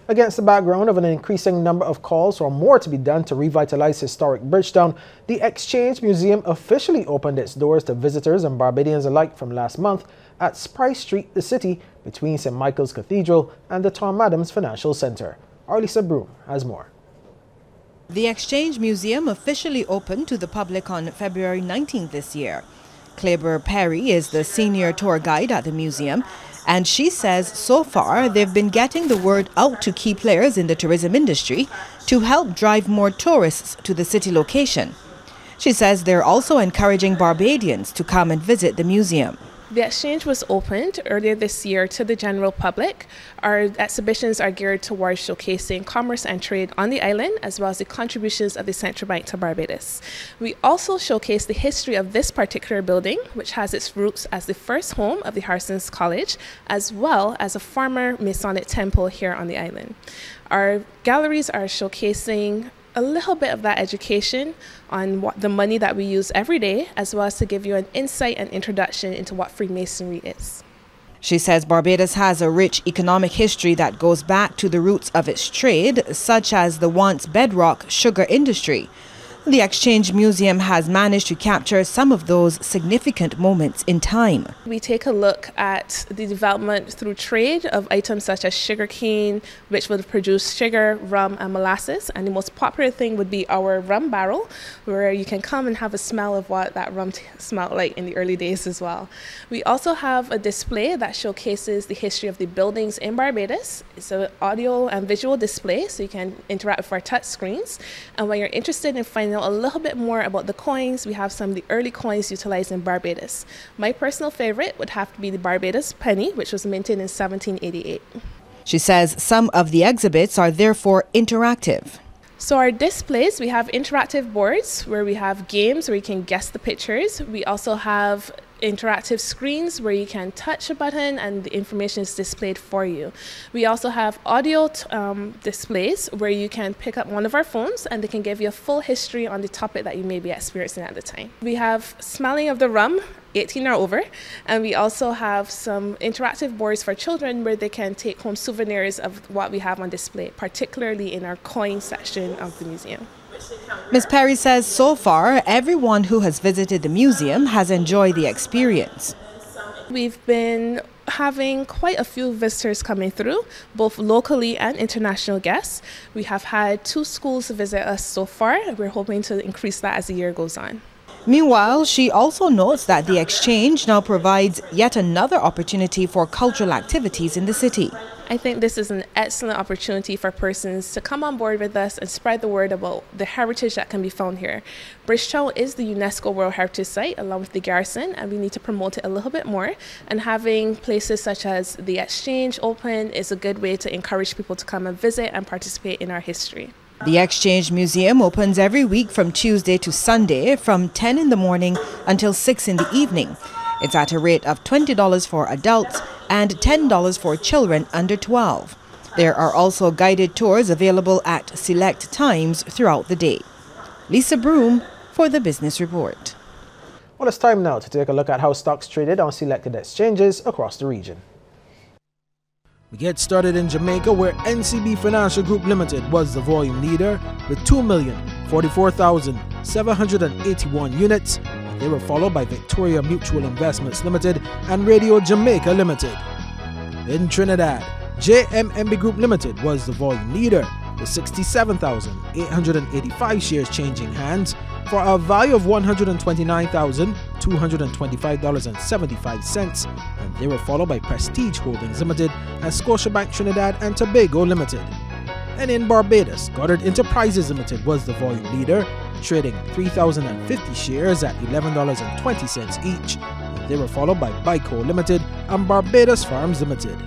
Against the background of an increasing number of calls for more to be done to revitalize historic Bridgetown, the Exchange Museum officially opened its doors to visitors and Barbadians alike from last month at Spry Street, the city, between St. Michael's Cathedral and the Tom Adams Financial Center. Lisa Broom has more. The Exchange Museum officially opened to the public on February 19th this year. Kleber Perry is the senior tour guide at the museum, and she says so far they've been getting the word out to key players in the tourism industry to help drive more tourists to the city location. She says they're also encouraging Barbadians to come and visit the museum. The Exchange was opened earlier this year to the general public. Our exhibitions are geared towards showcasing commerce and trade on the island, as well as the contributions of the Central Bank to Barbados. We also showcase the history of this particular building, which has its roots as the first home of the Harsons College, as well as a former Masonic temple here on the island. Our galleries are showcasing a little bit of that education on what the money that we use every day, as well as to give you an insight and introduction into what Freemasonry is. She says Barbados has a rich economic history that goes back to the roots of its trade, such as the once bedrock sugar industry. The Exchange Museum has managed to capture some of those significant moments in time. We take a look at the development through trade of items such as sugarcane, which would produce sugar, rum, and molasses. And the most popular thing would be our rum barrel, where you can come and have a smell of what that rum smelled like in the early days as well. We also have a display that showcases the history of the buildings in Barbados. It's an audio and visual display, so you can interact with our touch screens. And when you're interested in finding a little bit more about the coins, we have some of the early coins utilized in Barbados. My personal favorite would have to be the Barbados penny, which was minted in 1788. She says some of the exhibits are therefore interactive. So our displays, we have interactive boards where we have games where you can guess the pictures. We also have interactive screens where you can touch a button and the information is displayed for you. We also have audio displays where you can pick up one of our phones and they can give you a full history on the topic that you may be experiencing at the time. We have smelling of the rum, 18 or over, and we also have some interactive boards for children where they can take home souvenirs of what we have on display, particularly in our coin section of the museum. Ms. Perry says so far, everyone who has visited the museum has enjoyed the experience. We've been having quite a few visitors coming through, both locally and international guests. We have had 2 schools visit us so far. We're hoping to increase that as the year goes on. Meanwhile, she also notes that the Exchange now provides yet another opportunity for cultural activities in the city. I think this is an excellent opportunity for persons to come on board with us and spread the word about the heritage that can be found here. Bridgetown is the UNESCO World Heritage Site along with the Garrison, and we need to promote it a little bit more. And having places such as the Exchange open is a good way to encourage people to come and visit and participate in our history. The Exchange Museum opens every week from Tuesday to Sunday from 10 in the morning until 6 in the evening. It's at a rate of $20 for adults and $10 for children under 12. There are also guided tours available at select times throughout the day. Lisa Broom for the Business Report. Well, it's time now to take a look at how stocks traded on selected exchanges across the region. We get started in Jamaica, where NCB Financial Group Limited was the volume leader with 2,044,781 units. They were followed by Victoria Mutual Investments Limited and Radio Jamaica Limited. In Trinidad, JMMB Group Limited was the volume leader with 67,885 shares changing hands for a value of $129,225.75, and they were followed by Prestige Holdings Limited and Scotiabank Trinidad and Tobago Limited. And in Barbados, Goddard Enterprises Limited was the volume leader, trading 3,050 shares at $11.20 each, and they were followed by Bico Limited and Barbados Farms Limited.